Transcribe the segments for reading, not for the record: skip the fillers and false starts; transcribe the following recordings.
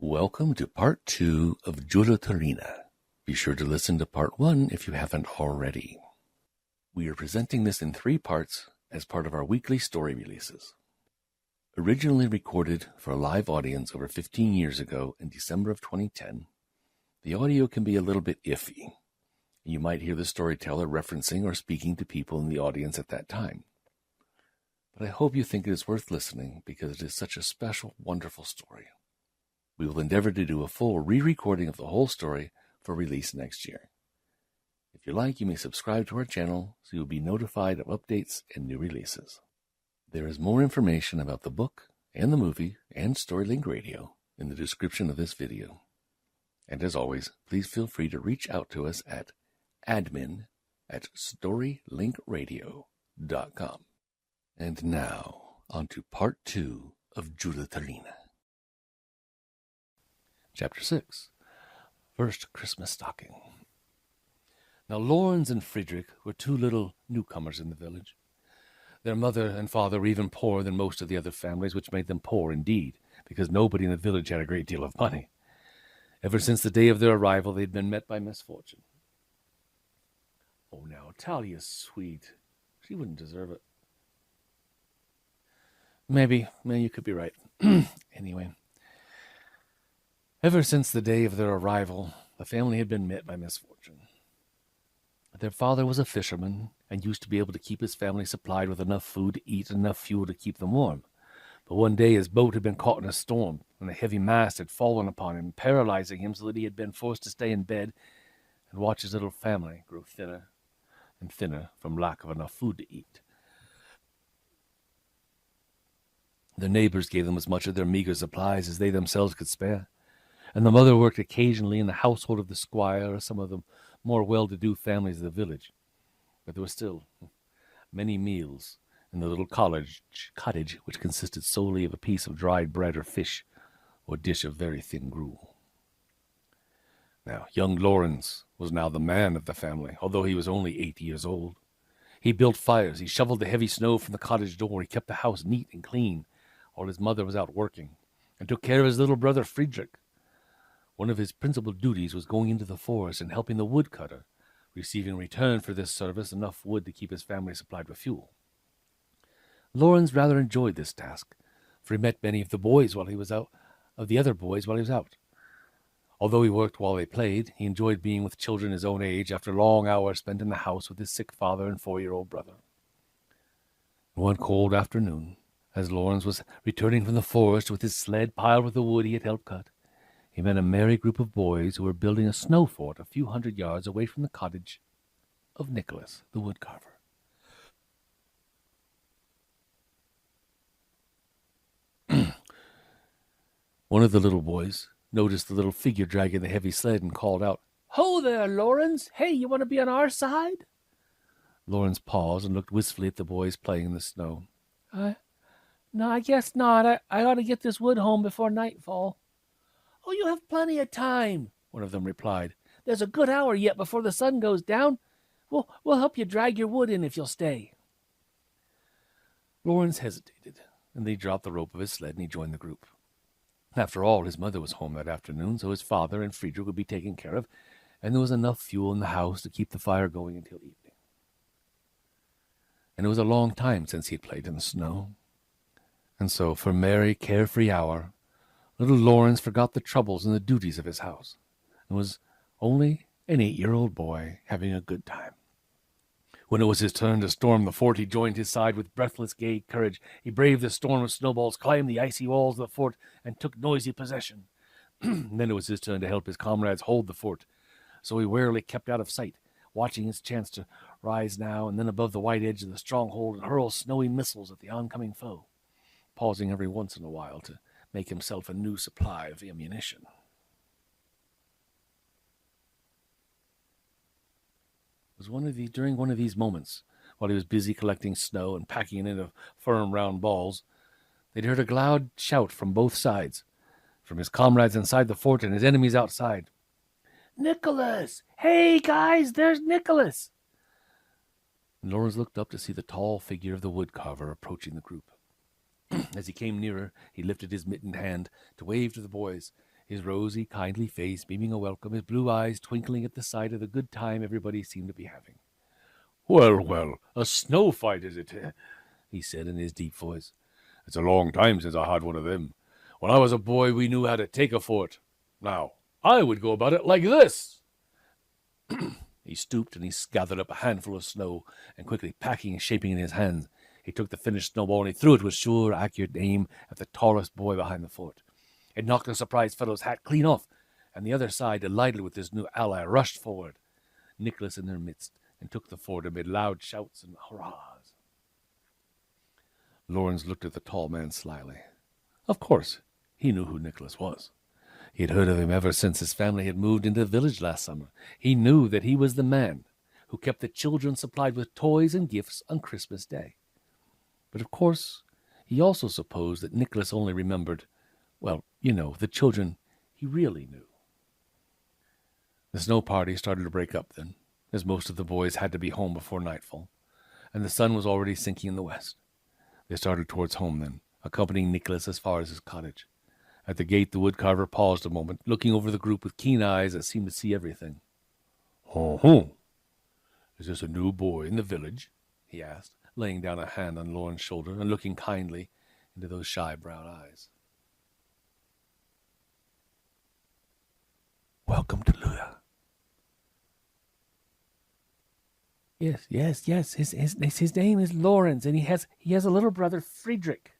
Welcome to part 2 of JOULUTARINA. Be sure to listen to part 1 if you haven't already. We are presenting this in 3 parts as part of our weekly story releases. Originally recorded for a live audience over 15 years ago in December of 2010, the audio can be a little bit iffy. You might hear the storyteller referencing or speaking to people in the audience at that time. But I hope you think it is worth listening because it is such a special, wonderful story. We will endeavor to do a full re-recording of the whole story for release next year. If you like, you may subscribe to our channel so you'll be notified of updates and new releases. There is more information about the book and the movie and StoryLink Radio in the description of this video. And as always, please feel free to reach out to us at admin@storylinkradio.com. And now, on to part 2 of JOULUTARINA. Chapter 6. First Christmas Stocking. Now Lawrence and Friedrich were 2 little newcomers in the village. Their mother and father were even poorer than most of the other families, which made them poor indeed, because nobody in the village had a great deal of money. Ever since the day of their arrival, they had been met by misfortune. Oh, now, Talia's sweet. She wouldn't deserve it. Maybe you could be right. Anyway. Ever since the day of their arrival, the family had been met by misfortune. Their father was a fisherman and used to be able to keep his family supplied with enough food to eat and enough fuel to keep them warm. But one day his boat had been caught in a storm, and a heavy mast had fallen upon him, paralyzing him so that he had been forced to stay in bed and watch his little family grow thinner and thinner from lack of enough food to eat. Their neighbors gave them as much of their meager supplies as they themselves could spare, and the mother worked occasionally in the household of the squire or some of the more well-to-do families of the village. But there were still many meals in the little cottage, which consisted solely of a piece of dried bread or fish, or a dish of very thin gruel. Now, young Lawrence was now the man of the family, although he was only 8 years old. He built fires, he shoveled the heavy snow from the cottage door, he kept the house neat and clean, while his mother was out working, and took care of his little brother Friedrich. One of his principal duties was going into the forest and helping the woodcutter, receiving in return for this service enough wood to keep his family supplied with fuel. Lawrence rather enjoyed this task, for he met many of the other boys while he was out. Although he worked while they played, he enjoyed being with children his own age after long hours spent in the house with his sick father and 4-year-old brother. One cold afternoon, as Lawrence was returning from the forest with his sled piled with the wood he had helped cut, he met a merry group of boys who were building a snow fort a few hundred yards away from the cottage of Nicholas the Wood-carver. One of the little boys noticed the little figure dragging the heavy sled and called out, "Ho there, Lawrence! Hey, you want to be on our side?" Lawrence paused and looked wistfully at the boys playing in the snow. No, I guess not. I ought to get this wood home before nightfall." "Oh, you have plenty of time," one of them replied. "There's a good hour yet before the sun goes down. We'll help you drag your wood in if you'll stay." Lawrence hesitated, and then he dropped the rope of his sled and he joined the group. After all, his mother was home that afternoon, so his father and Friedrich would be taken care of, and there was enough fuel in the house to keep the fire going until evening. And it was a long time since he had played in the snow. And so, for a merry, carefree hour, little Lawrence forgot the troubles and the duties of his house, and was only an 8-year-old boy having a good time. When it was his turn to storm the fort, he joined his side with breathless, gay courage. He braved the storm of snowballs, climbed the icy walls of the fort, and took noisy possession. Then it was his turn to help his comrades hold the fort, so he warily kept out of sight, watching his chance to rise now and then above the white edge of the stronghold and hurl snowy missiles at the oncoming foe, pausing every once in a while to make himself a new supply of ammunition. It was during one of these moments, while he was busy collecting snow and packing it into firm round balls, they'd heard a loud shout from both sides, from his comrades inside the fort and his enemies outside. "Nicholas! Hey, guys, there's Nicholas!" And Lawrence looked up to see the tall figure of the woodcarver approaching the group. As he came nearer, he lifted his mittened hand to wave to the boys, his rosy, kindly face beaming a welcome, his blue eyes twinkling at the sight of the good time everybody seemed to be having. "Well, well, a snow fight, is it?" he said in his deep voice. "It's a long time since I had one of them. When I was a boy, we knew how to take a fort. Now, I would go about it like this." He stooped and he gathered up a handful of snow, and quickly packing and shaping it in his hands, he took the finished snowball and he threw it with sure, accurate aim at the tallest boy behind the fort. It knocked the surprised fellow's hat clean off, and the other side, delighted with his new ally, rushed forward, Nicholas in their midst, and took the fort amid loud shouts and hurrahs. Lawrence looked at the tall man slyly. Of course, he knew who Nicholas was. He had heard of him ever since his family had moved into the village last summer. He knew that he was the man who kept the children supplied with toys and gifts on Christmas Day. But of course, he also supposed that Nicholas only remembered, well, the children he really knew. The snow party started to break up then, as most of the boys had to be home before nightfall, and the sun was already sinking in the west. They started towards home then, accompanying Nicholas as far as his cottage. At the gate, the wood-carver paused a moment, looking over the group with keen eyes that seemed to see everything. "Oh, is this a new boy in the village?" he asked, laying down a hand on Lauren's shoulder and looking kindly into those shy brown eyes. "Welcome to Lula." Yes. His name is Lawrence, and he has a little brother, Friedrich.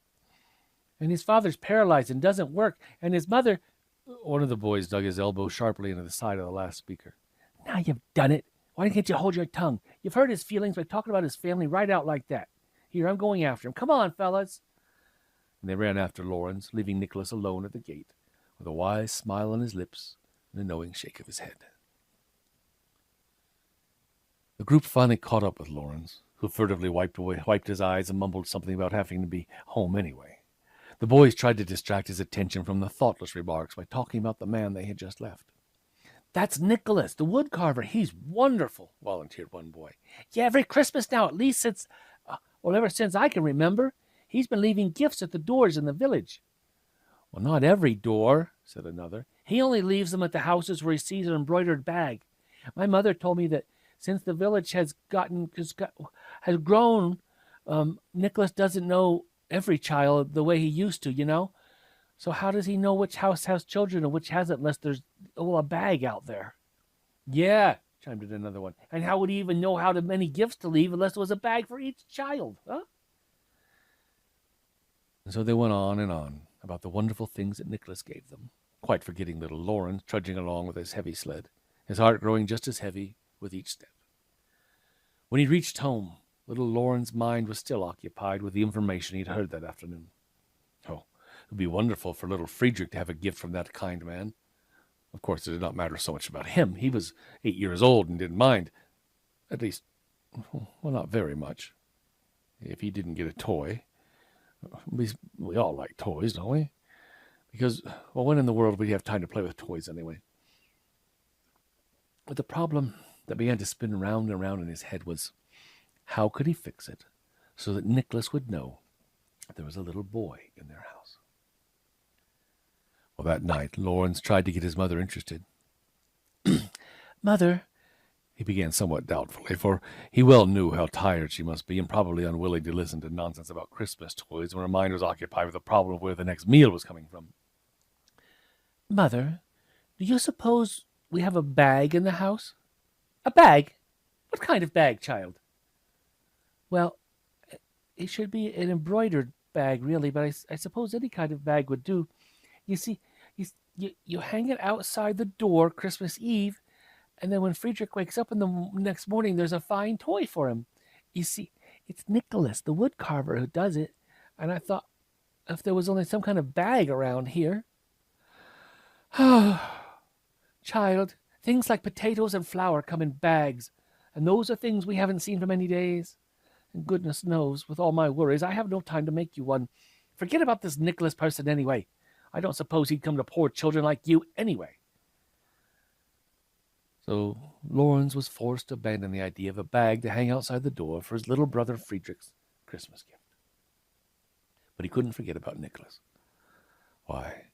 And his father's paralyzed and doesn't work, and his mother—" One of the boys dug his elbow sharply into the side of the last speaker. "Now you've done it. Why can't you hold your tongue? You've hurt his feelings by talking about his family right out like that. Here, I'm going after him. Come on, fellas." And they ran after Lawrence, leaving Nicholas alone at the gate, with a wise smile on his lips and a knowing shake of his head. The group finally caught up with Lawrence, who furtively wiped his eyes and mumbled something about having to be home anyway. The boys tried to distract his attention from the thoughtless remarks by talking about the man they had just left. "That's Nicholas, the wood-carver. He's wonderful," volunteered one boy. "Yeah, every Christmas now, at least ever since I can remember. He's been leaving gifts at the doors in the village." "Well, not every door," said another. "He only leaves them at the houses where he sees an embroidered bag. My mother told me that since the village has grown, Nicholas doesn't know every child the way he used to, So how does he know which house has children and which hasn't unless there's a bag out there?" "Yeah," chimed in another one. "And how would he even know how many gifts to leave unless there was a bag for each child, huh?" And so they went on and on about the wonderful things that Nicholas gave them, quite forgetting little Lawrence trudging along with his heavy sled, his heart growing just as heavy with each step. When he reached home, little Lawrence's mind was still occupied with the information he'd heard that afternoon. Oh, it would be wonderful for little Friedrich to have a gift from that kind man. Of course, it did not matter so much about him. He was 8 years old and didn't mind. At least, well, not very much. If he didn't get a toy. We all like toys, don't we? Because, well, when in the world would he have time to play with toys anyway? But the problem that began to spin round and round in his head was, how could he fix it so that Nicholas would know that there was a little boy in their house? Well, that night, Lawrence tried to get his mother interested. "Mother," he began somewhat doubtfully, for he well knew how tired she must be and probably unwilling to listen to nonsense about Christmas toys when her mind was occupied with the problem of where the next meal was coming from. "Mother, do you suppose we have a bag in the house?" "A bag? What kind of bag, child?" "Well, it should be an embroidered bag, really, but I suppose any kind of bag would do. You see, you hang it outside the door Christmas Eve, and then when Friedrich wakes up in the next morning, there's a fine toy for him. You see, it's Nicholas the Wood-carver who does it, and I thought if there was only some kind of bag around here." "Child, things like potatoes and flour come in bags, and those are things we haven't seen for many days. And goodness knows, with all my worries, I have no time to make you one. Forget about this Nicholas person anyway. I don't suppose he'd come to poor children like you anyway." So Lawrence was forced to abandon the idea of a bag to hang outside the door for his little brother Friedrich's Christmas gift. But he couldn't forget about Nicholas. Why,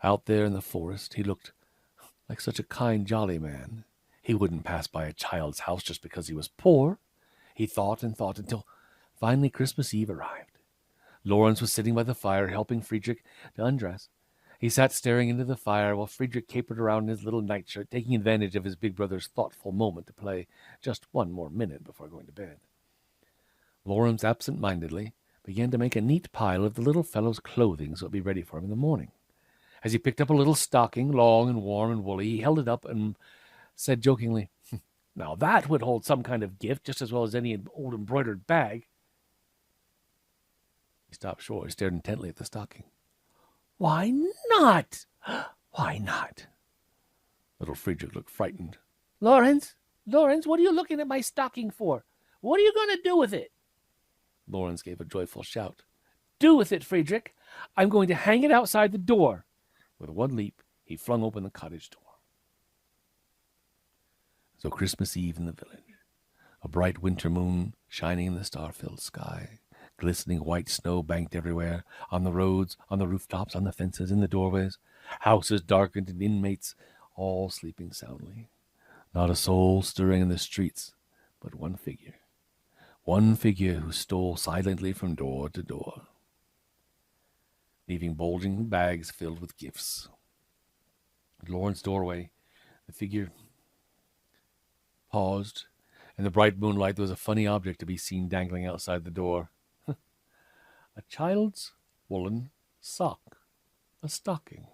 Out there in the forest, he looked like such a kind, jolly man. He wouldn't pass by a child's house just because he was poor. He thought and thought until finally Christmas Eve arrived. Lawrence was sitting by the fire helping Friedrich to undress. He sat staring into the fire while Friedrich capered around in his little nightshirt, taking advantage of his big brother's thoughtful moment to play just one more minute before going to bed. Lawrence absent-mindedly began to make a neat pile of the little fellow's clothing so it would be ready for him in the morning. As he picked up a little stocking, long and warm and woolly, he held it up and said jokingly, "Now that would hold some kind of gift just as well as any old embroidered bag." He stopped short. He stared intently at the stocking. "Why not? Why not?" Little Friedrich looked frightened. Lawrence, what are you looking at my stocking for? What are you going to do with it?" Lawrence gave a joyful shout. "Do with it, Friedrich. I'm going to hang it outside the door." With one leap, he flung open the cottage door. So Christmas Eve in the village, a bright winter moon shining in the star-filled sky, glistening white snow banked everywhere, on the roads, on the rooftops, on the fences, in the doorways, houses darkened and inmates all sleeping soundly. Not a soul stirring in the streets, but one figure who stole silently from door to door, leaving bulging bags filled with gifts. At Lawrence's doorway, the figure paused. In the bright moonlight, there was a funny object to be seen dangling outside the door. A child's woolen sock, a stocking.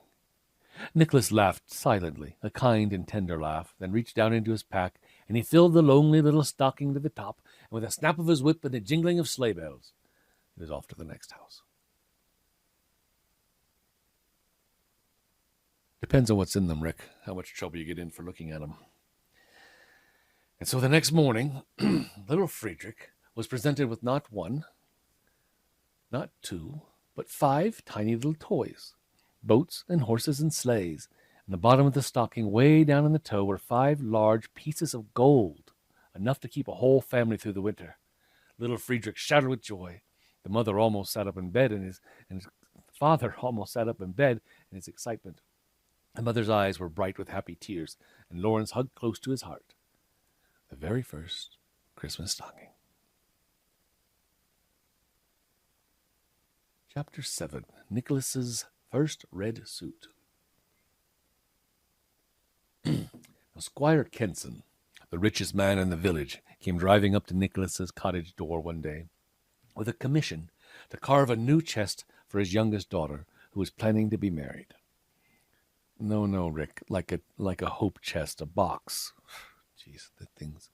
Nicholas laughed silently, a kind and tender laugh, then reached down into his pack, and he filled the lonely little stocking to the top, and with a snap of his whip and a jingling of sleigh bells, he was off to the next house. Depends on what's in them, Rick, how much trouble you get in for looking at them. And so the next morning, little Friedrich was presented with not one, not two, but 5 tiny little toys, boats and horses and sleighs. In the bottom of the stocking, way down in the toe, were 5 large pieces of gold, enough to keep a whole family through the winter. Little Friedrich shouted with joy. The mother almost sat up in bed, and his father almost sat up in bed in his excitement. The mother's eyes were bright with happy tears, and Lawrence hugged close to his heart the very first Christmas stocking. Chapter 7. Nicholas's first red suit. Squire Kenson, the richest man in the village, came driving up to Nicholas's cottage door one day with a commission to carve a new chest for his youngest daughter, who was planning to be married. No, Rick, like a hope chest, a box. Jeez, the things.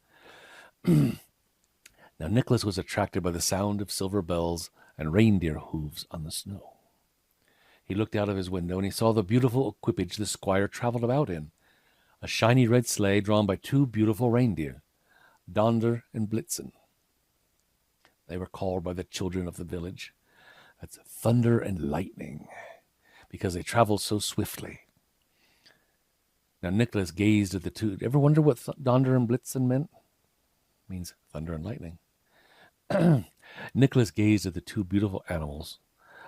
Now Nicholas was attracted by the sound of silver bells and reindeer hooves on the snow. He looked out of his window and he saw the beautiful equipage the squire traveled about in, a shiny red sleigh drawn by 2 beautiful reindeer, Donder and Blitzen. They were called by the children of the village, that's Thunder and Lightning, because they traveled so swiftly. Now Nicholas gazed at the 2. Ever wonder what Donder and Blitzen meant? It means thunder and lightning. Nicholas gazed at the 2 beautiful animals,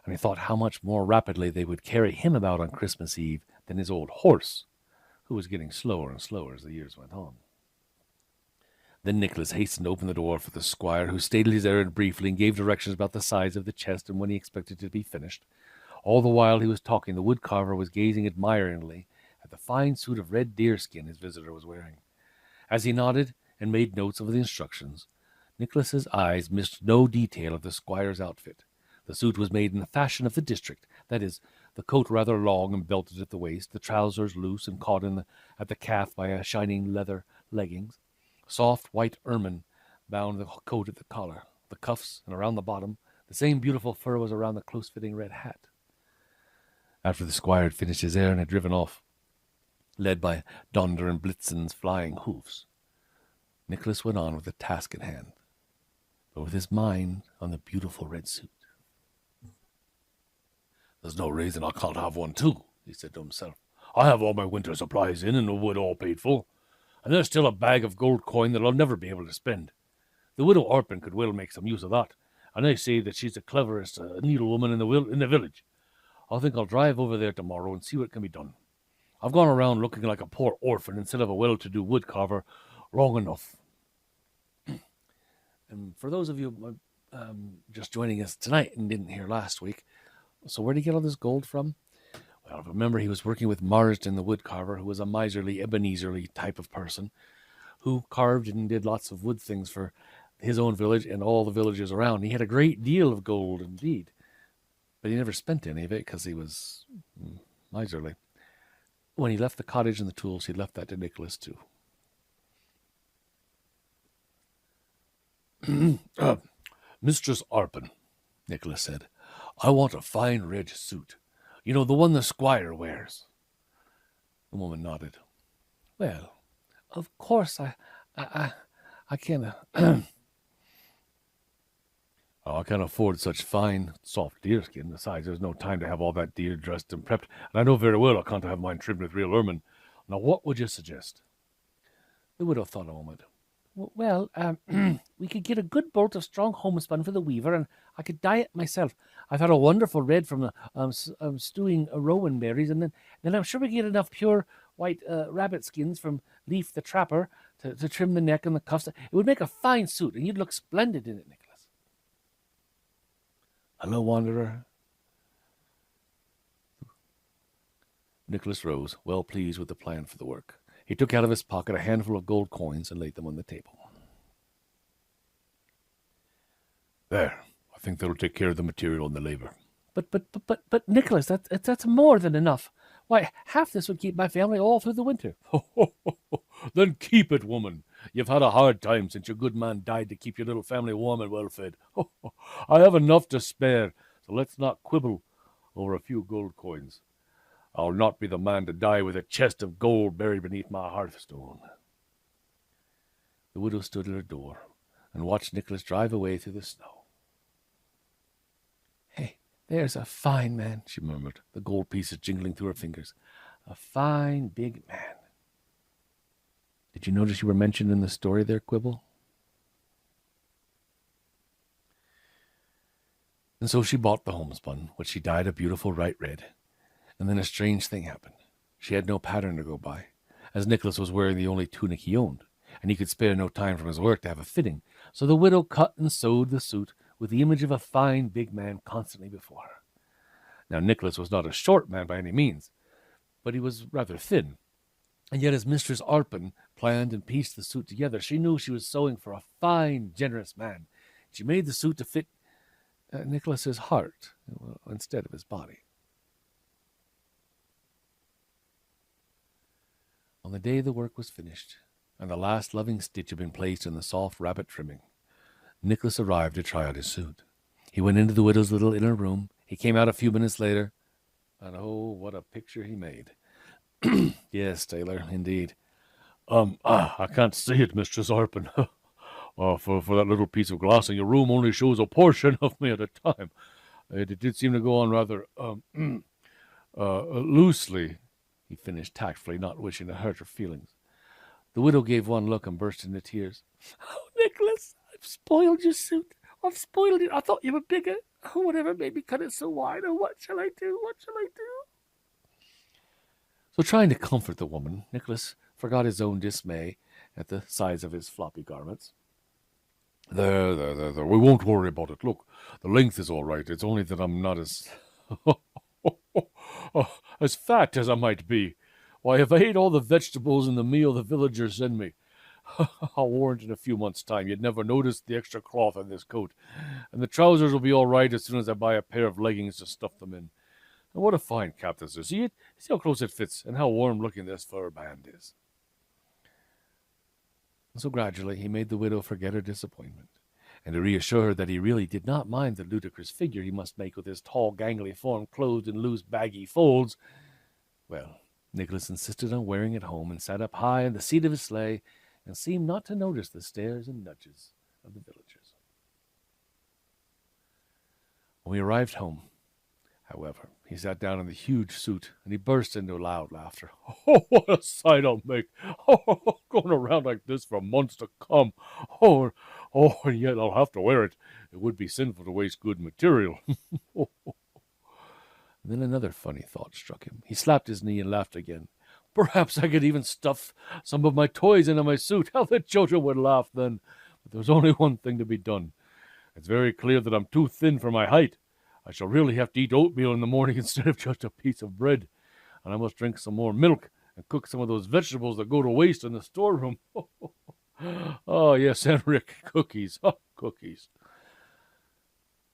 and he thought how much more rapidly they would carry him about on Christmas Eve than his old horse, who was getting slower and slower as the years went on. Then Nicholas hastened to open the door for the squire, who stated his errand briefly and gave directions about the size of the chest and when he expected it to be finished. All the while he was talking, the wood-carver was gazing admiringly at the fine suit of red deerskin his visitor was wearing. As he nodded and made notes of the instructions, Nicholas's eyes missed no detail of the squire's outfit. The suit was made in the fashion of the district, that is, the coat rather long and belted at the waist, the trousers loose and caught at the calf by a shining leather leggings. Soft white ermine bound the coat at the collar, the cuffs, and around the bottom. The same beautiful fur was around the close-fitting red hat. After the squire had finished his errand and had driven off, led by Donder and Blitzen's flying hoofs, Nicholas went on with the task at hand, but with his mind on the beautiful red suit. "There's no reason I can't have one too," he said to himself. "I have all my winter supplies in and the wood all paid for, and there's still a bag of gold coin that I'll never be able to spend. The widow Orphan could well make some use of that, and they say that she's the cleverest needlewoman in the village. I think I'll drive over there tomorrow and see what can be done. I've gone around looking like a poor orphan instead of a well-to-do wood-carver long enough. And for those of you just joining us tonight and didn't hear last week, so where did he get all this gold from? Well, remember he was working with Marsden the wood-carver, who was a miserly, Ebenezerly type of person, who carved and did lots of wood things for his own village and all the villages around. He had a great deal of gold indeed, but he never spent any of it because he was miserly. When he left the cottage and the tools, he left that to Nicholas too. Mistress Arpin, Nicholas said, I want a fine red suit. You know, the one the squire wears. The woman nodded. Well, of course I can't. I can't afford such fine, soft deerskin. Besides, there's no time to have all that deer dressed and prepped, and I know very well I can't have mine trimmed with real ermine. Now, what would you suggest? The widow thought a moment. Well, we could get a good bolt of strong homespun for the weaver, and I could dye it myself. I've had a wonderful red from stewing rowan berries, and then I'm sure we get enough pure white rabbit skins from Leaf the Trapper to trim the neck and the cuffs. It would make a fine suit, and you'd look splendid in it, Nicholas. Hello, wanderer. Nicholas rose, well pleased with the plan for the work. He took out of his pocket a handful of gold coins and laid them on the table. There, I think that'll take care of the material and the labor. But Nicholas, that's more than enough. Why, half this would keep my family all through the winter. Then keep it, woman. You've had a hard time since your good man died to keep your little family warm and well fed. I have enough to spare, so let's not quibble over a few gold coins. I'll not be the man to die with a chest of gold buried beneath my hearthstone. The widow stood at her door and watched Nicholas drive away through the snow. Hey, there's a fine man, she murmured, the gold pieces jingling through her fingers. A fine, big man. Did you notice you were mentioned in the story there, Quibble? And so she bought the homespun, which she dyed a beautiful bright red. And then a strange thing happened. She had no pattern to go by, as Nicholas was wearing the only tunic he owned, and he could spare no time from his work to have a fitting. So the widow cut and sewed the suit with the image of a fine big man constantly before her. Now Nicholas was not a short man by any means, but he was rather thin. And yet as Mistress Arpin planned and pieced the suit together, she knew she was sewing for a fine, generous man. She made the suit to fit Nicholas's heart instead of his body. On the day the work was finished, and the last loving stitch had been placed in the soft rabbit trimming, Nicholas arrived to try out his suit. He went into the widow's little inner room. He came out a few minutes later, and oh, what a picture he made. Yes, tailor, indeed. I can't see it, Mistress Arpin. For that little piece of glass in your room only shows a portion of me at a time. It did seem to go on rather loosely, he finished tactfully, not wishing to hurt her feelings. The widow gave one look and burst into tears. Oh, Nicholas, I've spoiled your suit. I've spoiled it. I thought you were bigger. Oh, whatever made me cut it so wide? Oh, what shall I do? What shall I do? So trying to comfort the woman, Nicholas forgot his own dismay at the size of his floppy garments. There. We won't worry about it. Look, the length is all right. It's only that I'm not as as fat as I might be. Why, if I ate all the vegetables and the meal the villagers send me, I'll warrant in a few months' time you'd never notice the extra cloth on this coat. And the trousers will be all right as soon as I buy a pair of leggings to stuff them in. And what a fine cap this is. See it? See how close it fits, and how warm-looking this fur band is. And so gradually he made the widow forget her disappointment, and to reassure her that he really did not mind the ludicrous figure he must make with his tall, gangly form clothed in loose, baggy folds. Well, Nicholas insisted on wearing it home, and sat up high in the seat of his sleigh, and seemed not to notice the stares and nudges of the villagers. When we arrived home, however, he sat down in the huge suit, and he burst into loud laughter. Oh, what a sight I'll make! Oh, going around like this for months to come. Oh, and yet I'll have to wear it. It would be sinful to waste good material. And then another funny thought struck him. He slapped his knee and laughed again. Perhaps I could even stuff some of my toys into my suit. How the children would laugh then. But there was only one thing to be done. It's very clear that I'm too thin for my height. I shall really have to eat oatmeal in the morning instead of just a piece of bread. And I must drink some more milk and cook some of those vegetables that go to waste in the storeroom. Oh, yes, and Rick, cookies. Oh, cookies.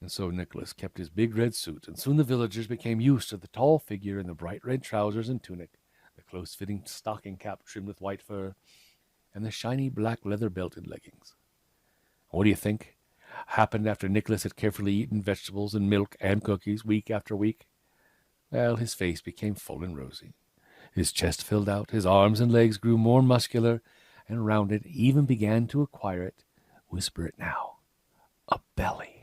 And so Nicholas kept his big red suit, and soon the villagers became used to the tall figure in the bright red trousers and tunic, the close-fitting stocking cap trimmed with white fur, and the shiny black leather-belted leggings. What do you think happened after Nicholas had carefully eaten vegetables and milk and cookies week after week? Well, his face became full and rosy. His chest filled out, his arms and legs grew more muscular and rounded, even began to acquire it, whisper it now, a belly.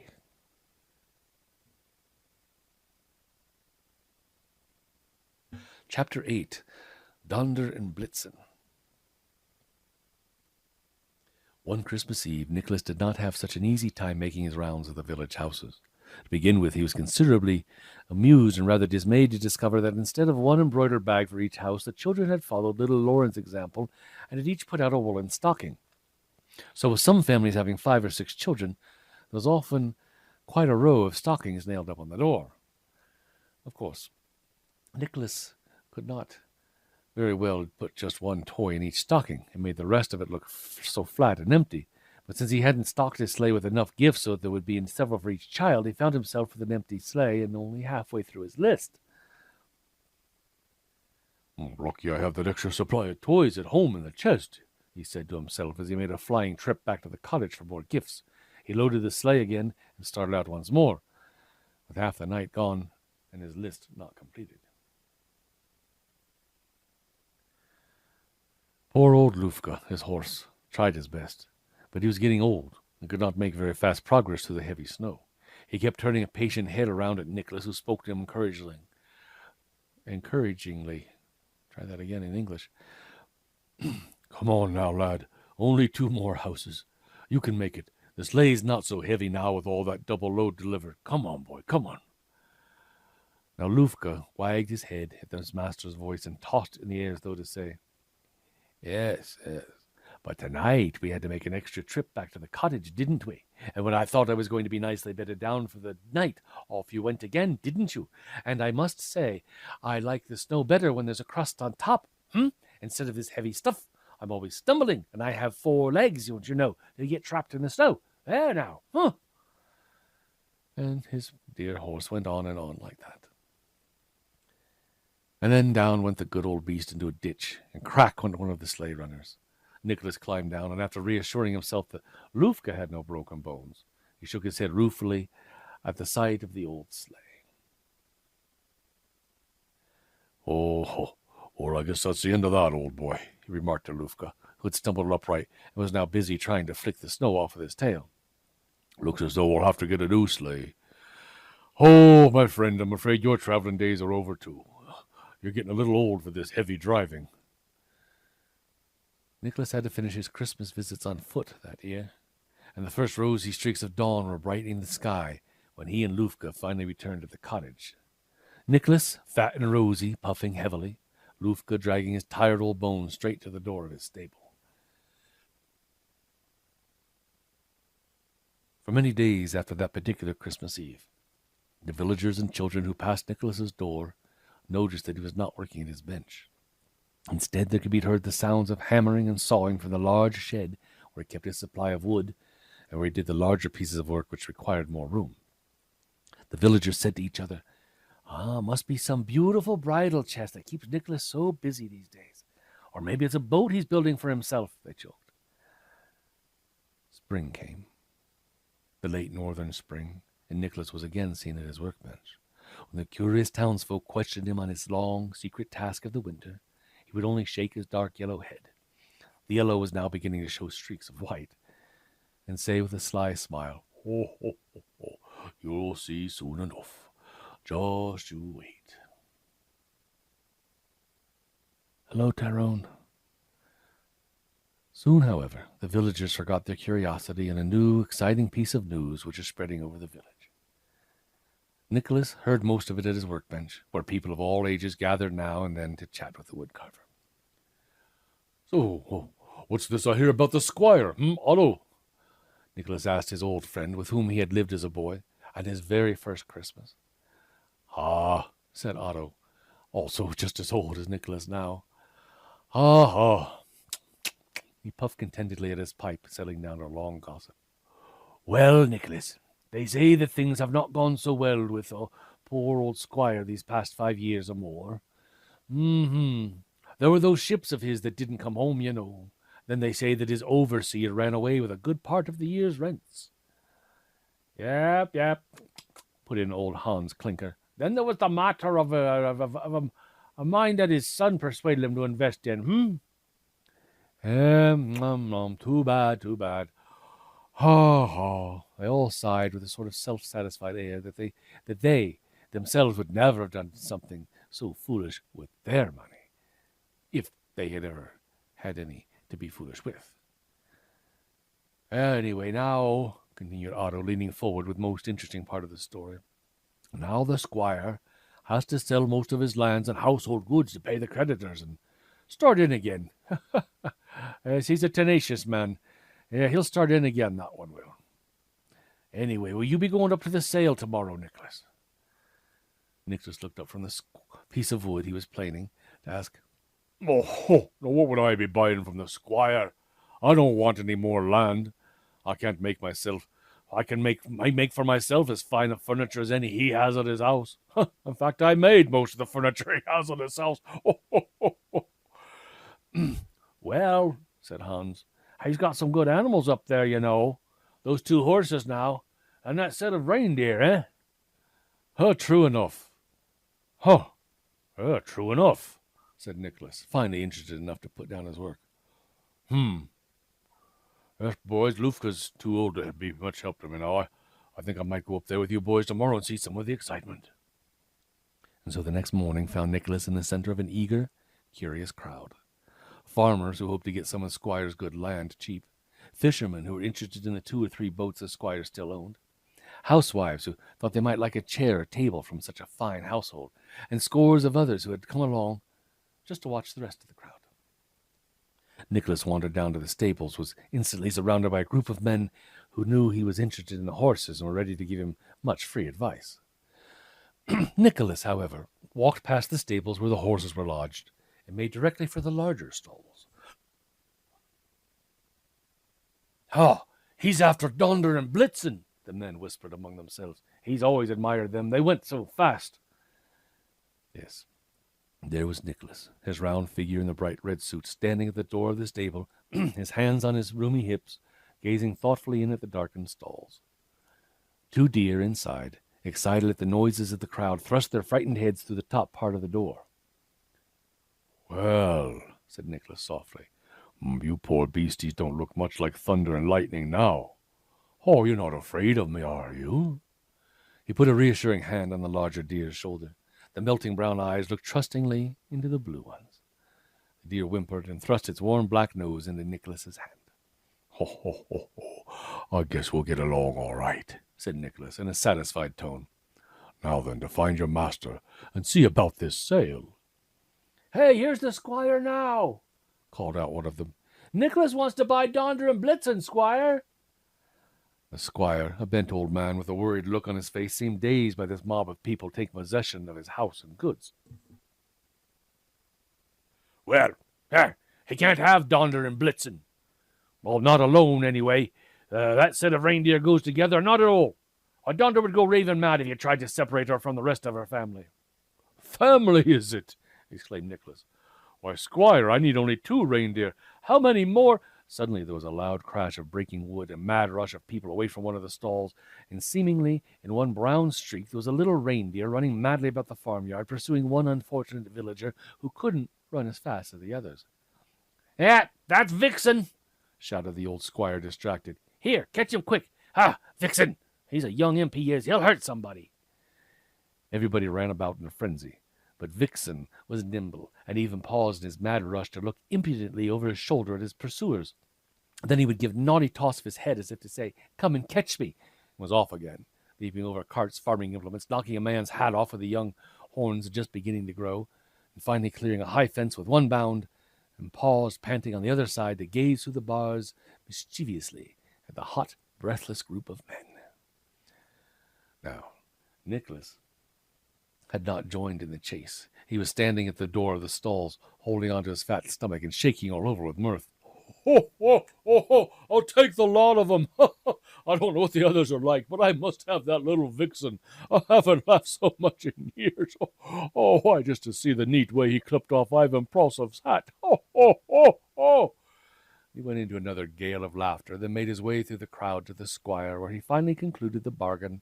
Chapter 8, Donder and Blitzen. One Christmas Eve, Nicholas did not have such an easy time making his rounds of the village houses. To begin with, he was considerably amused and rather dismayed to discover that instead of one embroidered bag for each house, the children had followed little Lauren's example and had each put out a woolen stocking. So with some families having 5 or 6 children, there was often quite a row of stockings nailed up on the door. Of course, Nicholas could not very well put just one toy in each stocking. It made the rest of it look so flat and empty. But since he hadn't stocked his sleigh with enough gifts so that there would be several for each child, he found himself with an empty sleigh and only halfway through his list. Lucky I have that extra supply of toys at home in the chest, he said to himself as he made a flying trip back to the cottage for more gifts. He loaded the sleigh again and started out once more, with half the night gone and his list not completed. Poor old Lufka, his horse, tried his best, but he was getting old and could not make very fast progress through the heavy snow. He kept turning a patient head around at Nicholas, who spoke to him encouragingly. Try that again in English. Come on now, lad. Only 2 more houses. You can make it. The sleigh's not so heavy now with all that double load delivered. Come on, boy, come on. Now Lufka wagged his head at his master's voice and tossed in the air as though to say, Yes, but tonight we had to make an extra trip back to the cottage, didn't we? And when I thought I was going to be nicely bedded down for the night, off you went again, didn't you? And I must say, I like the snow better when there's a crust on top, instead of this heavy stuff. I'm always stumbling, and I have 4 legs, don't you know, to get trapped in the snow. There now, And his dear horse went on and on like that. And then down went the good old beast into a ditch, and crack went one of the sleigh runners. Nicholas climbed down, and after reassuring himself that Lufka had no broken bones, he shook his head ruefully at the sight of the old sleigh. Oh, well, I guess that's the end of that, old boy, he remarked to Lufka, who had stumbled upright and was now busy trying to flick the snow off with his tail. Looks as though we'll have to get a new sleigh. Oh, my friend, I'm afraid your traveling days are over, too. You're getting a little old for this heavy driving. Nicholas had to finish his Christmas visits on foot that year, and the first rosy streaks of dawn were brightening the sky when he and Lufka finally returned to the cottage. Nicholas, fat and rosy, puffing heavily, Lufka dragging his tired old bones straight to the door of his stable. For many days after that particular Christmas Eve, the villagers and children who passed Nicholas's door noticed that he was not working at his bench. Instead, there could be heard the sounds of hammering and sawing from the large shed where he kept his supply of wood and where he did the larger pieces of work which required more room. The villagers said to each other, must be some beautiful bridal chest that keeps Nicholas so busy these days. Or maybe it's a boat he's building for himself, they joked. Spring came, the late northern spring, and Nicholas was again seen at his workbench. When the curious townsfolk questioned him on his long, secret task of the winter, he would only shake his dark yellow head. The yellow was now beginning to show streaks of white, and say with a sly smile, Ho, ho, ho, ho. You'll see soon enough. Just you wait. Hello, Tyrone. Soon, however, the villagers forgot their curiosity in a new, exciting piece of news which was spreading over the village. Nicholas heard most of it at his workbench, where people of all ages gathered now and then to chat with the woodcarver. "So, what's this I hear about the squire, Otto?" Nicholas asked his old friend, with whom he had lived as a boy, on his very first Christmas. "Ah," said Otto, also just as old as Nicholas now. "Ah." He puffed contentedly at his pipe, settling down to a long gossip. "Well, Nicholas, they say that things have not gone so well with the poor old squire these past 5 years or more. There were those ships of his that didn't come home, you know. Then they say that his overseer ran away with a good part of the year's rents." Yep, put in old Hans Clinker. "Then there was the matter of a mine that his son persuaded him to invest in, Too bad. Ha. They all sighed with a sort of self-satisfied air that they themselves would never have done something so foolish with their money, if they had ever had any to be foolish with. "Anyway, now," continued Otto, leaning forward with most interesting part of the story, "now the squire has to sell most of his lands and household goods to pay the creditors and start in again. Yes, he's a tenacious man. Yeah, he'll start in again, that one will. Anyway, will you be going up to the sale tomorrow, Nicholas?" Nicholas looked up from the piece of wood he was planing to ask, "Oh, what would I be buying from the squire? I don't want any more land. I make for myself as fine a furniture as any he has at his house. In fact, I made most of the furniture he has at his house." "Well," said Hans, "he's got some good animals up there, you know. Those 2 horses now, and that set of reindeer, True enough. True enough," said Nicholas, finally interested enough to put down his work. Yes, boys, Lufka's too old to be much help to me now. I think I might go up there with you boys tomorrow and see some of the excitement." And so the next morning found Nicholas in the center of an eager, curious crowd. Farmers who hoped to get some of Squire's good land cheap, fishermen who were interested in the 2 or 3 boats the Squire still owned, housewives who thought they might like a chair or table from such a fine household, and scores of others who had come along just to watch the rest of the crowd. Nicholas wandered down to the stables, was instantly surrounded by a group of men who knew he was interested in the horses and were ready to give him much free advice. Nicholas, however, walked past the stables where the horses were lodged and made directly for the larger stalls. He's after Donder and Blitzen," the men whispered among themselves. "He's always admired them. They went so fast." Yes, there was Nicholas, his round figure in the bright red suit, standing at the door of the stable, his hands on his roomy hips, gazing thoughtfully in at the darkened stalls. 2 deer inside, excited at the noises of the crowd, thrust their frightened heads through the top part of the door. "Well," said Nicholas softly, "you poor beasties don't look much like thunder and lightning now. You're not afraid of me, are you?" He put a reassuring hand on the larger deer's shoulder. The melting brown eyes looked trustingly into the blue ones. The deer whimpered and thrust its warm black nose into Nicholas's hand. I guess we'll get along all right," said Nicholas in a satisfied tone. "Now then, to find your master and see about this sale." "Hey, here's the squire now," called out one of them. "Nicholas wants to buy Donder and Blitzen, squire." The squire, a bent old man with a worried look on his face, seemed dazed by this mob of people taking possession of his house and goods. "Well, he can't have Donder and Blitzen. Well, not alone, anyway. That set of reindeer goes together, not at all. Donder would go raving mad if you tried to separate her from the rest of her family." "Family, is it?" exclaimed Nicholas. "Why, squire, I need only 2 reindeer. How many more—" Suddenly there was a loud crash of breaking wood, a mad rush of people away from one of the stalls, and seemingly in one brown streak there was a little reindeer running madly about the farmyard, pursuing one unfortunate villager who couldn't run as fast as the others. "Yeah, that's Vixen!" shouted the old squire, distracted. "Here, catch him quick! Vixen! He's a young imp, he is. He'll hurt somebody." Everybody ran about in a frenzy, but Vixen was nimble and even paused in his mad rush to look impudently over his shoulder at his pursuers. Then he would give a naughty toss of his head as if to say, "Come and catch me," and was off again. leaping over carts, farming implements, knocking a man's hat off with the young horns just beginning to grow, and finally clearing a high fence with one bound, and paused, panting on the other side, to gaze through the bars mischievously at the hot, breathless group of men. Now, Nicholas had not joined in the chase. He was standing at the door of the stalls, holding onto his fat stomach and shaking all over with mirth. "Ho, ho, ho, ho! I'll take the lot of 'em. I don't know what the others are like, but I must have that little vixen. I haven't laughed so much in years. Oh, why, just to see the neat way he clipped off Ivan Prosov's hat. Ho, ho, ho, ho!" He went into another gale of laughter, then made his way through the crowd to the squire, where he finally concluded the bargain,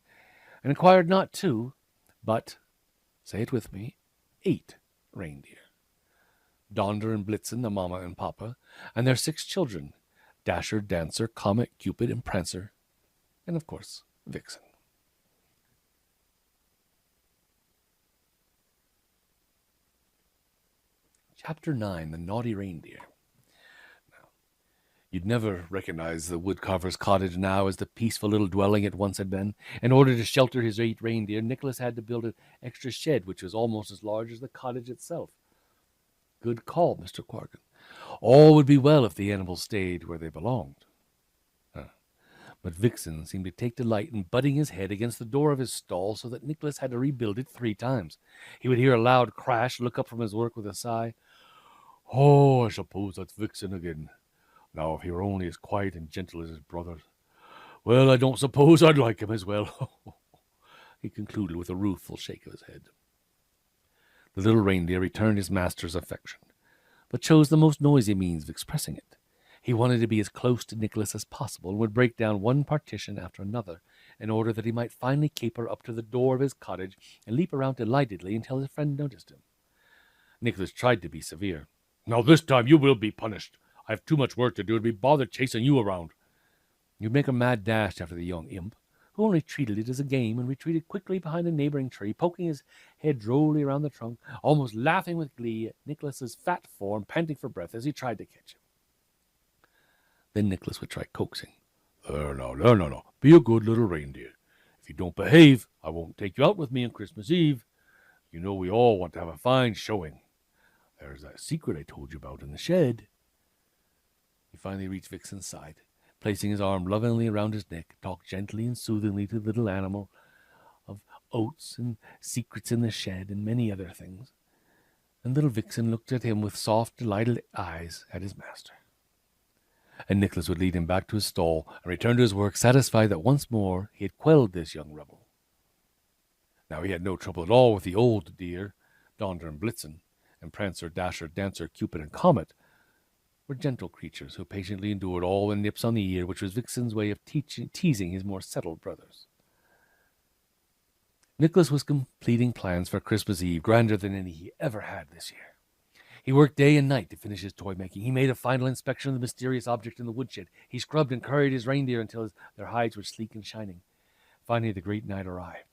and acquired not 2, but, say it with me, 8 reindeer. Donder and Blitzen, the mamma and papa, and their 6 children, Dasher, Dancer, Comet, Cupid, and Prancer, and of course, Vixen. Chapter 9, The Naughty Reindeer. Now, you'd never recognize the woodcarver's cottage now as the peaceful little dwelling it once had been. In order to shelter his 8 reindeer, Nicholas had to build an extra shed, which was almost as large as the cottage itself. Good call, Mr. Quargan. All would be well if the animals stayed where they belonged. But Vixen seemed to take delight in butting his head against the door of his stall, so that Nicholas had to rebuild it 3 times. He would hear a loud crash, look up from his work with a sigh. "Oh, I suppose that's Vixen again. Now, if he were only as quiet and gentle as his brothers. Well, I don't suppose I'd like him as well," he concluded with a rueful shake of his head. The little reindeer returned his master's affection, but chose the most noisy means of expressing it. He wanted to be as close to Nicholas as possible, and would break down one partition after another, in order that he might finally caper up to the door of his cottage and leap around delightedly until his friend noticed him. Nicholas tried to be severe. "Now this time you will be punished. I have too much work to do to be bothered chasing you around." You'd make a mad dash after the young imp, who only treated it as a game and retreated quickly behind a neighboring tree, poking his head drolly around the trunk, almost laughing with glee at Nicholas's fat form, panting for breath as he tried to catch him. Then Nicholas would try coaxing. There now. Be a good little reindeer. If you don't behave, I won't take you out with me on Christmas Eve. You know we all want to have a fine showing. There's that secret I told you about in the shed." He finally reached Vixen's side. Placing his arm lovingly around his neck, talked gently and soothingly to the little animal of oats and secrets in the shed and many other things. And little Vixen looked at him with soft, delighted eyes at his master. And Nicholas would lead him back to his stall and return to his work, satisfied that once more he had quelled this young rebel. Now he had no trouble at all with the old deer. Donder and Blitzen, and Prancer, Dasher, Dancer, Cupid, and Comet were gentle creatures who patiently endured all the nips on the ear, which was Vixen's way of teasing his more settled brothers. Nicholas was completing plans for Christmas Eve grander than any he ever had this year. He worked day and night to finish his toy making. He made a final inspection of the mysterious object in the woodshed. He scrubbed and curried his reindeer until their hides were sleek and shining. Finally, the great night arrived.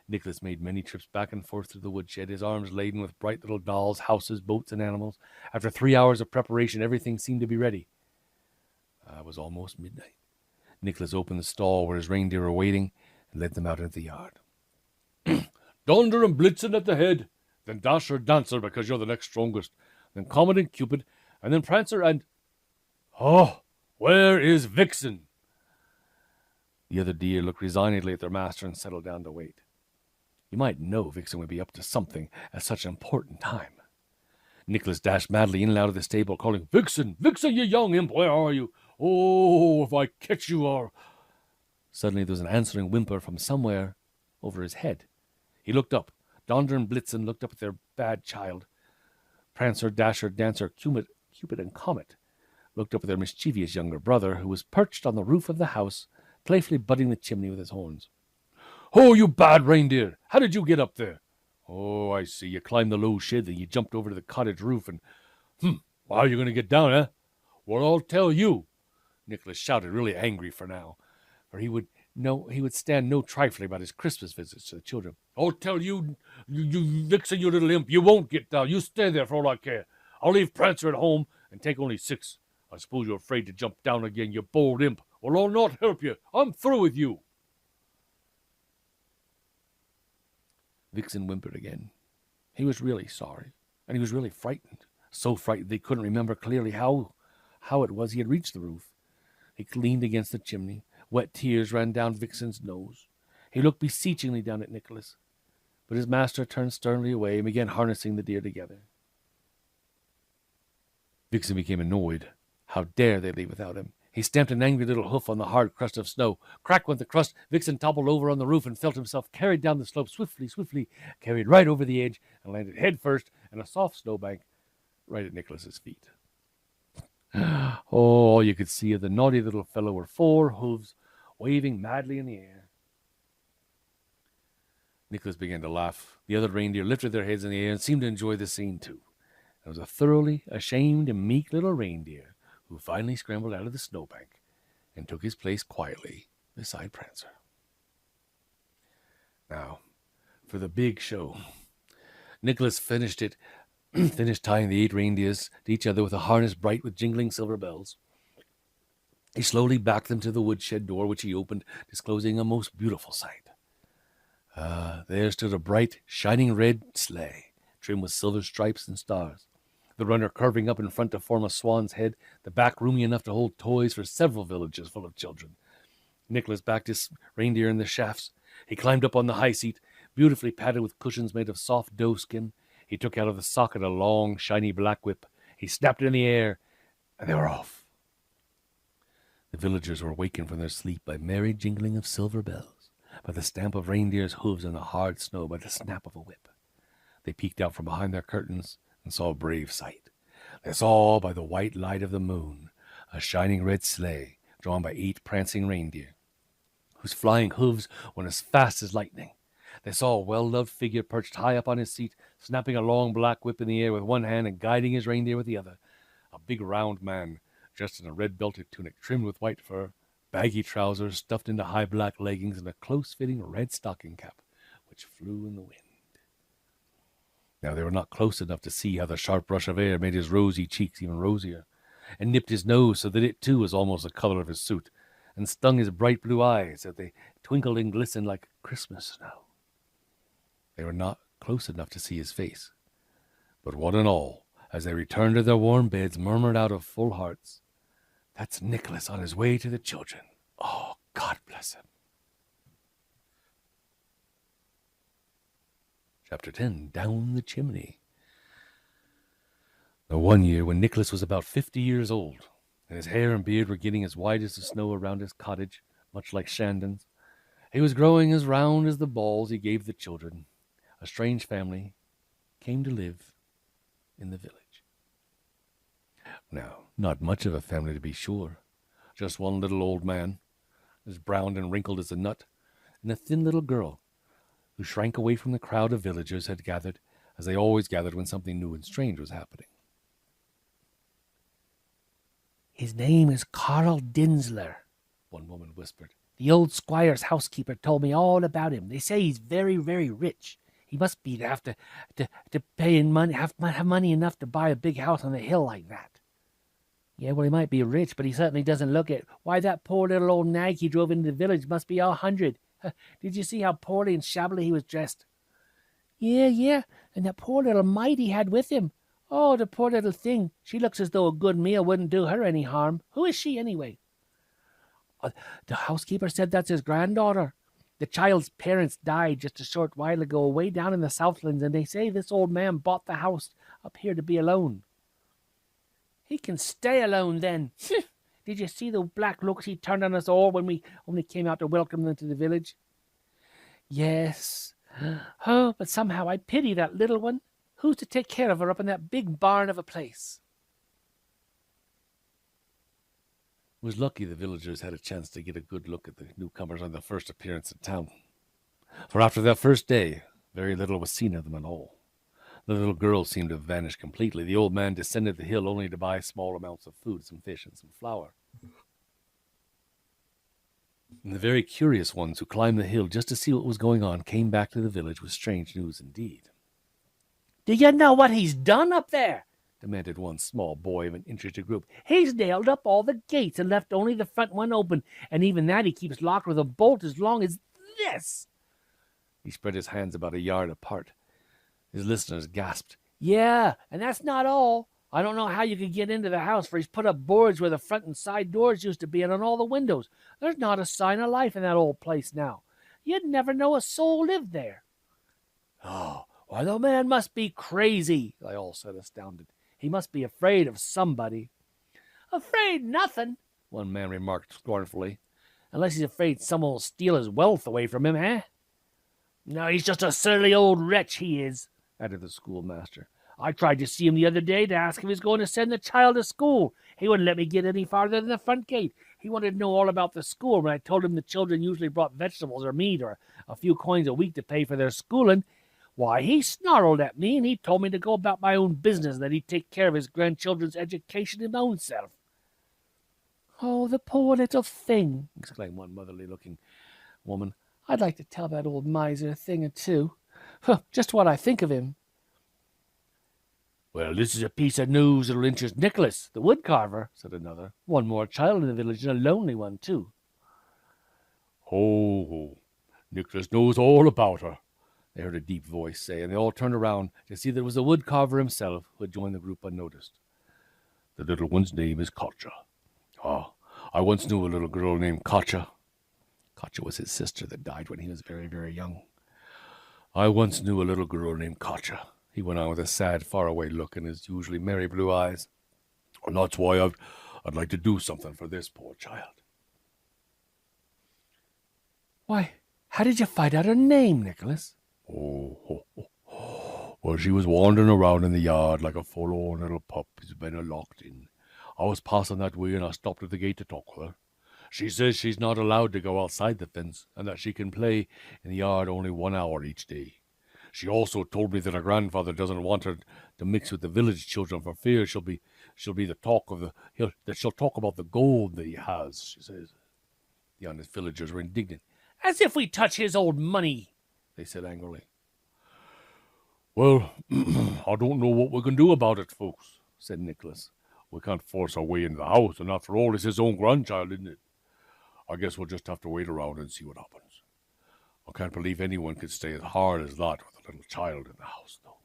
Nicholas made many trips back and forth through the woodshed, his arms laden with bright little dolls, houses, boats, and animals. After 3 hours of preparation, everything seemed to be ready. It was almost midnight. Nicholas opened the stall where his reindeer were waiting and led them out into the yard. "Donder and Blitzen at the head, then Dasher, Dancer, because you're the next strongest, then Comet and Cupid, and then Prancer and... Oh, where is Vixen?" The other deer looked resignedly at their master and settled down to wait. You might know Vixen would be up to something at such an important time. Nicholas dashed madly in and out of the stable, calling, "Vixen! Vixen, you young imp, where are you? Oh, if I catch you, or..." Suddenly there was an answering whimper from somewhere over his head. He looked up. Donder and Blitzen looked up at their bad child. Prancer, Dasher, Dancer, Cupid, and Comet looked up at their mischievous younger brother, who was perched on the roof of the house, playfully butting the chimney with his horns. "Oh, you bad reindeer! How did you get up there?" "Oh, I see. You climbed the low shed, then you jumped over to the cottage roof, and... How are you going to get down, eh? Well, I'll tell you," Nicholas shouted, really angry for now, for he would stand no trifling about his Christmas visits to the children. "I'll tell you, you Vixen, you little imp, you won't get down. You stay there for all I care. I'll leave Prancer at home and take only 6. I suppose you're afraid to jump down again, you bold imp. Well, I'll not help you. I'm through with you." Vixen whimpered again. He was really sorry, and he was really frightened. So frightened they couldn't remember clearly how it was he had reached the roof. He leaned against the chimney. Wet tears ran down Vixen's nose. He looked beseechingly down at Nicholas, but his master turned sternly away and began harnessing the deer together. Vixen became annoyed. How dare they leave without him? He stamped an angry little hoof on the hard crust of snow. Crack went the crust. Vixen toppled over on the roof and felt himself carried down the slope swiftly, carried right over the edge and landed head first in a soft snowbank right at Nicholas's feet. Oh, all you could see of the naughty little fellow were 4 hooves waving madly in the air. Nicholas began to laugh. The other reindeer lifted their heads in the air and seemed to enjoy the scene too. It was a thoroughly ashamed and meek little reindeer who finally scrambled out of the snowbank and took his place quietly beside Prancer. Now, for the big show. Nicholas finished tying the 8 reindeers to each other with a harness bright with jingling silver bells. He slowly backed them to the woodshed door, which he opened, disclosing a most beautiful sight. There stood a bright, shining red sleigh, trimmed with silver stripes and stars. The runner curving up in front to form a swan's head, the back roomy enough to hold toys for several villages full of children. Nicholas backed his reindeer in the shafts. He climbed up on the high seat, beautifully padded with cushions made of soft doe skin. He took out of the socket a long, shiny black whip. He snapped it in the air, and they were off. The villagers were wakened from their sleep by merry jingling of silver bells, by the stamp of reindeers' hooves on the hard snow, by the snap of a whip. They peeked out from behind their curtains and saw a brave sight. They saw by the white light of the moon a shining red sleigh drawn by 8 prancing reindeer, whose flying hooves went as fast as lightning. They saw a well-loved figure perched high up on his seat, snapping a long black whip in the air with one hand and guiding his reindeer with the other. A big round man, dressed in a red-belted tunic trimmed with white fur, baggy trousers stuffed into high black leggings, and a close-fitting red stocking cap, which flew in the wind. Now they were not close enough to see how the sharp rush of air made his rosy cheeks even rosier, and nipped his nose so that it too was almost the color of his suit, and stung his bright blue eyes that they twinkled and glistened like Christmas snow. They were not close enough to see his face, but one and all, as they returned to their warm beds, murmured out of full hearts, "That's Nicholas on his way to the children. Oh, God bless him." Chapter 10, Down the Chimney. Now, one year, when Nicholas was about 50 years old, and his hair and beard were getting as white as the snow around his cottage, much like Shandon's, he was growing as round as the balls he gave the children. A strange family came to live in the village. Now, not much of a family to be sure. Just one little old man, as brown and wrinkled as a nut, and a thin little girl, who shrank away from the crowd of villagers had gathered, as they always gathered when something new and strange was happening. "His name is Carl Dinsler," one woman whispered. "The old squire's housekeeper told me all about him. They say he's very, very rich. He must be to have to pay in money, have money enough to buy a big house on a hill like that." "Yeah, well, he might be rich, but he certainly doesn't look it. Why, that poor little old nag he drove into the village must be 100. Did you see how poorly and shabbily he was dressed?" Yeah, and that poor little mite he had with him. Oh, the poor little thing. She looks as though a good meal wouldn't do her any harm. Who is she, anyway?" The housekeeper said that's his granddaughter. The child's parents died just a short while ago, way down in the Southlands, and they say this old man bought the house up here to be alone." "He can stay alone, then." "Did you see the black looks he turned on us all when we came out to welcome them to the village?" "Yes. Oh, but somehow I pity that little one. Who's to take care of her up in that big barn of a place?" It was lucky the villagers had a chance to get a good look at the newcomers on their first appearance in town. For after that first day, very little was seen of them at all. The little girl seemed to have vanished completely. The old man descended the hill only to buy small amounts of food, some fish, and some flour. And the very curious ones who climbed the hill just to see what was going on came back to the village with strange news indeed. "Do you know what he's done up there?" demanded one small boy of an interested group. "He's nailed up all the gates and left only the front one open, and even that he keeps locked with a bolt as long as this." He spread his hands about a yard apart. His listeners gasped. "Yeah, and that's not all. I don't know how you could get into the house, for he's put up boards where the front and side doors used to be and on all the windows. There's not a sign of life in that old place now. You'd never know a soul lived there." "Oh, why, the man must be crazy," they all said, astounded. "He must be afraid of somebody." "Afraid nothing," one man remarked scornfully. "Unless he's afraid someone will steal his wealth away from him, eh?" "No, he's just a surly old wretch, he is," added the schoolmaster. "I tried to see him the other day to ask if he was going to send the child to school. He wouldn't let me get any farther than the front gate. He wanted to know all about the school. When I told him the children usually brought vegetables or meat or a few coins a week to pay for their schooling, why, he snarled at me, and he told me to go about my own business and that he'd take care of his grandchildren's education his own self." "Oh, the poor little thing," exclaimed one motherly-looking woman. "I'd like to tell that old miser a thing or two. Just what I think of him." "Well, this is a piece of news that'll interest Nicholas, the wood-carver," said another. "One more child in the village, and a lonely one, too." "Oh, Nicholas knows all about her," they heard a deep voice say, and they all turned around to see that it was the wood-carver himself who had joined the group unnoticed. "The little one's name is Katja. Ah, I once knew a little girl named Katja." Katja was his sister that died when he was very, very young. "I once knew a little girl named Katja," he went on with a sad, faraway look in his usually merry blue eyes. "And that's why I'd like to do something for this poor child." "Why, how did you find out her name, Nicholas?" Well, she was wandering around in the yard like a forlorn little pup who's been locked in. I was passing that way, and I stopped at the gate to talk with her. She says she's not allowed to go outside the fence, and that she can play in the yard only 1 hour each day. She also told me that her grandfather doesn't want her to mix with the village children for fear she'll be the talk of that she'll talk about the gold that he has, she says. The honest villagers were indignant. "As if we touch his old money," they said angrily. "Well, I don't know what we can do about it, folks," said Nicholas. "We can't force our way into the house, and after all, it's his own grandchild, isn't it? I guess we'll just have to wait around and see what happens. I can't believe anyone could stay as hard as that with a little child in the house, though."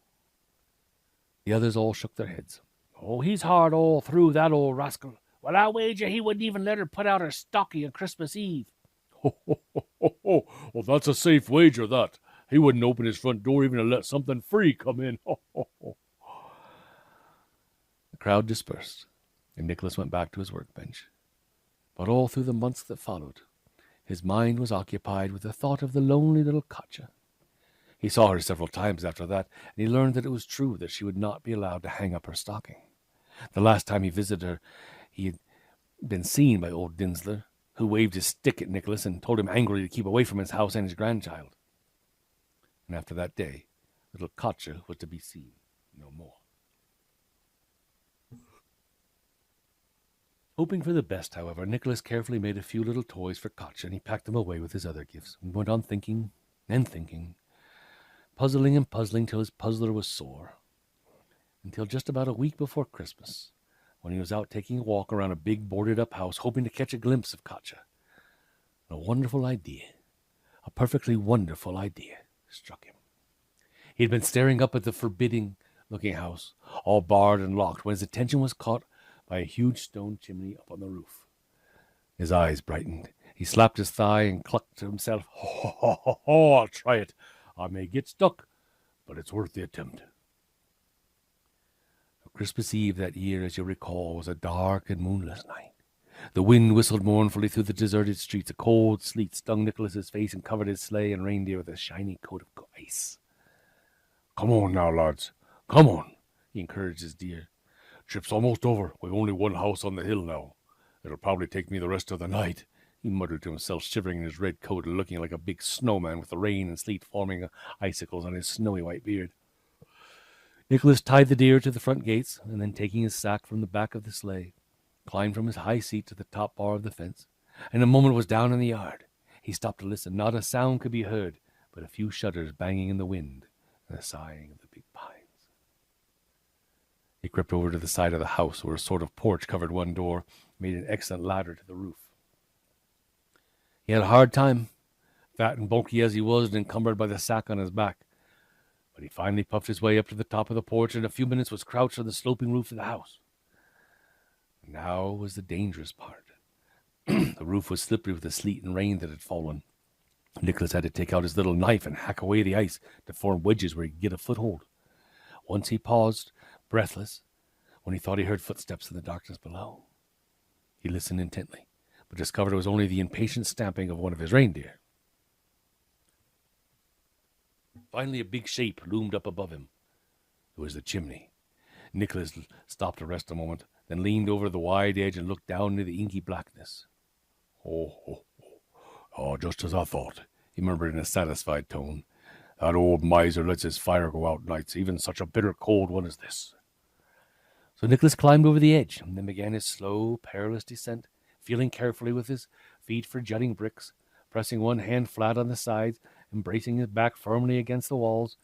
The others all shook their heads. "Oh, he's hard all through, that old rascal. Well, I wager he wouldn't even let her put out her stocking on Christmas Eve." Well, that's a safe wager, that. He wouldn't open his front door even to let something free come in." The crowd dispersed, and Nicholas went back to his workbench. But all through the months that followed, his mind was occupied with the thought of the lonely little Katja. He saw her several times after that, and he learned that it was true that she would not be allowed to hang up her stocking. The last time he visited her, he had been seen by old Dinsler, who waved his stick at Nicholas and told him angrily to keep away from his house and his grandchild. And after that day, little Katja was to be seen no more. Hoping for the best, however, Nicholas carefully made a few little toys for Katja, and he packed them away with his other gifts, and went on thinking and thinking, puzzling and puzzling till his puzzler was sore, until just about a week before Christmas, when he was out taking a walk around a big boarded-up house, hoping to catch a glimpse of Katja. A wonderful idea, a perfectly wonderful idea, struck him. He had been staring up at the forbidding-looking house, all barred and locked, when his attention was caught by a huge stone chimney up on the roof. His eyes brightened. He slapped his thigh and clucked to himself, "Ho, I'll try it. I may get stuck, but it's worth the attempt." Christmas Eve that year, as you recall, was a dark and moonless night. The wind whistled mournfully through the deserted streets. A cold sleet stung Nicholas's face and covered his sleigh and reindeer with a shiny coat of ice. "Come on now, lads. Come on," he encouraged his deer. "Trip's almost over. We've only one house on the hill now. It'll probably take me the rest of the night," he muttered to himself, shivering in his red coat and looking like a big snowman with the rain and sleet forming icicles on his snowy white beard. Nicholas tied the deer to the front gates, and then taking his sack from the back of the sleigh, climbed from his high seat to the top bar of the fence, and in a moment was down in the yard. He stopped to listen. Not a sound could be heard but a few shutters banging in the wind and the sighing of the big pines. He crept over to the side of the house, where a sort of porch covered one door, made an excellent ladder to the roof. He had a hard time fat and bulky as he was and encumbered by the sack on his back. But he finally puffed his way up to the top of the porch and in a few minutes was crouched on the sloping roof of the house. Now was the dangerous part. The roof was slippery with the sleet and rain that had fallen. Nicholas had to take out his little knife and hack away the ice to form wedges where he could get a foothold. Once he paused, breathless, when he thought he heard footsteps in the darkness below. He listened intently, but discovered it was only the impatient stamping of one of his reindeer. Finally, a big shape loomed up above him. It was the chimney. Nicholas stopped to rest a moment, then leaned over the wide edge and looked down into the inky blackness. Oh, just as I thought, he murmured in a satisfied tone. That old miser lets his fire go out nights, even such a bitter cold one as this. So Nicholas climbed over the edge, and then began his slow, perilous descent, feeling carefully with his feet for jutting bricks, pressing one hand flat on the sides, and bracing his back firmly against the walls.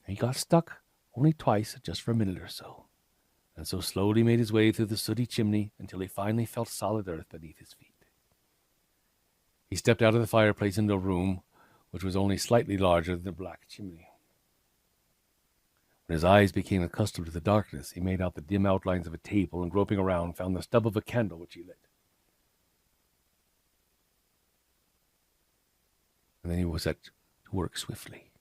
He got stuck only twice, just for a minute or so, and so slowly made his way through the sooty chimney until he finally felt solid earth beneath his feet. He stepped out of the fireplace into a room which was only slightly larger than the black chimney. When his eyes became accustomed to the darkness, he made out the dim outlines of a table and, groping around, found the stub of a candle which he lit. And then he was set to work swiftly.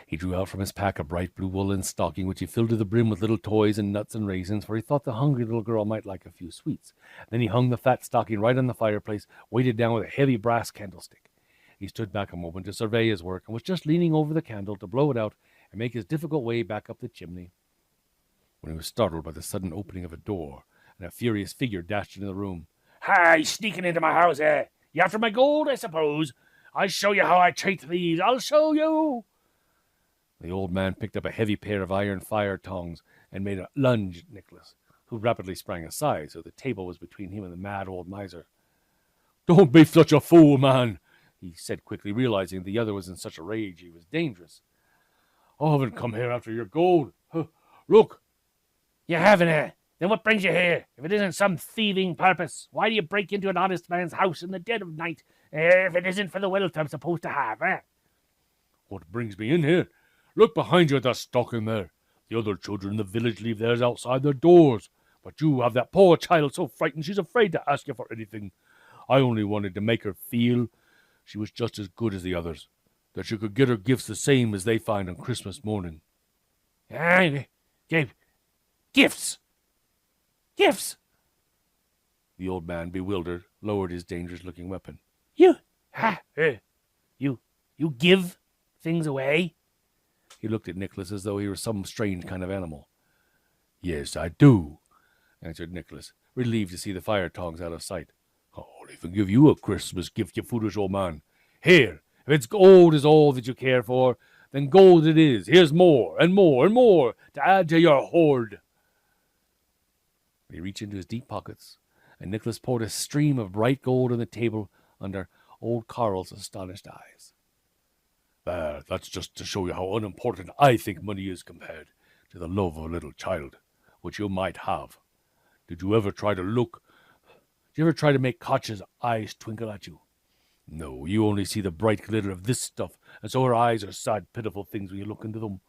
He drew out from his pack a bright blue woolen stocking, which he filled to the brim with little toys and nuts and raisins, for he thought the hungry little girl might like a few sweets. Then he hung the fat stocking right on the fireplace, weighted down with a heavy brass candlestick. He stood back a moment to survey his work, and was just leaning over the candle to blow it out and make his difficult way back up the chimney, when he was startled by the sudden opening of a door, and a furious figure dashed into the room. "Hi, sneaking into my house, eh? You after my gold, I suppose? I'll show you how I treat thieves. I'll show you." The old man picked up a heavy pair of iron fire tongs and made a lunge at Nicholas, who rapidly sprang aside, so the table was between him and the mad old miser. "Don't be such a fool, man," he said quickly, realizing the other was in such a rage he was dangerous. "I haven't come here after your gold. Look." "You haven't, eh? Then what brings you here? If it isn't some thieving purpose, why do you break into an honest man's house in the dead of night, if it isn't for the wealth I'm supposed to have, eh?" "What brings me in here? Look behind you at that stocking there. The other children in the village leave theirs outside their doors, but you have that poor child so frightened she's afraid to ask you for anything. I only wanted to make her feel she was just as good as the others, that she could get her gifts the same as they find on Christmas morning." Gifts! Gifts! The old man, bewildered, lowered his dangerous-looking weapon. You give things away?" He looked at Nicholas as though he were some strange kind of animal. "Yes, I do," answered Nicholas, relieved to see the fire tongs out of sight. "I'll even give you a Christmas gift, you foolish old man. Here, if it's gold is all that you care for, then gold it is. Here's more and more and more to add to your hoard." He reached into his deep pockets, and Nicholas poured a stream of bright gold on the table under old Carl's astonished eyes. "There, that's just to show you how unimportant I think money is compared to the love of a little child, which you might have. Did you ever try to make Katja's eyes twinkle at you? No, you only see the bright glitter of this stuff, and so her eyes are sad, pitiful things when you look into them.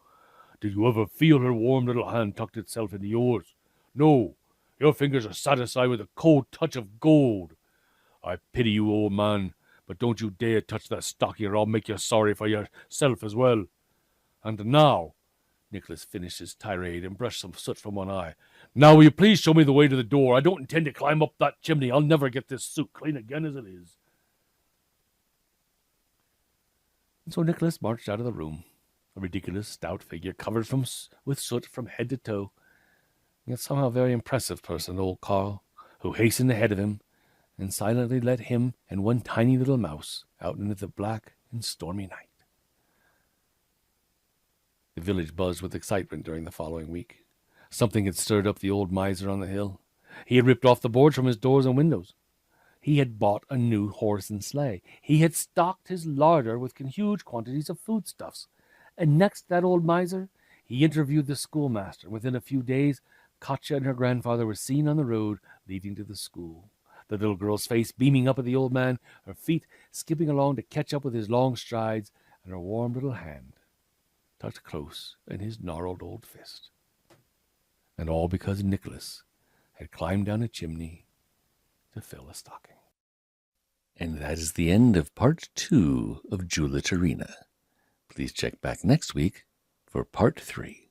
Did you ever feel her warm little hand tucked itself into yours? No, your fingers are satisfied with a cold touch of gold. I pity you, old man, but don't you dare touch that stocking, or I'll make you sorry for yourself as well. And now," Nicholas finished his tirade and brushed some soot from one eye, "now will you please show me the way to the door? I don't intend to climb up that chimney. I'll never get this suit clean again as it is." And so Nicholas marched out of the room, a ridiculous, stout figure covered with soot from head to toe, yet somehow a very impressive person, old Carl, who hastened ahead of him and silently led him and one tiny little mouse out into the black and stormy night. The village buzzed with excitement during the following week. Something had stirred up the old miser on the hill. He had ripped off the boards from his doors and windows. He had bought a new horse and sleigh. He had stocked his larder with huge quantities of foodstuffs. And next that old miser, he interviewed the schoolmaster. Within a few days, Katja and her grandfather were seen on the road leading to the school. the little girl's face beaming up at the old man, her feet skipping along to catch up with his long strides, and her warm little hand tucked close in his gnarled old fist. And all because Nicholas had climbed down a chimney to fill a stocking. And that is the end of part 2 of JOULUTARINA. Please check back next week for part 3.